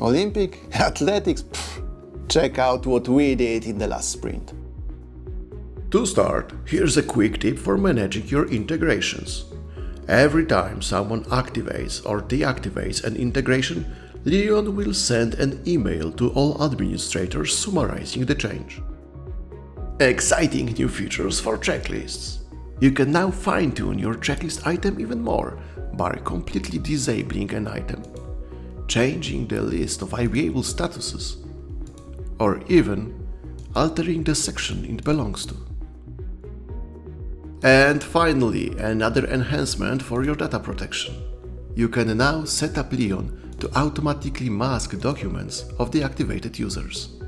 Olympic? Athletics? Pfft. Check out what we did in the last sprint. To start, here's a quick tip for managing your integrations. Every time someone activates or deactivates an integration, Leon will send an email to all administrators summarizing the change. Exciting new features for checklists. You can now fine-tune your checklist item even more by completely disabling an item, changing the list of available statuses, or even altering the section it belongs to. And finally, another enhancement for your data protection. You can now set up Leon to automatically mask documents of deactivated users.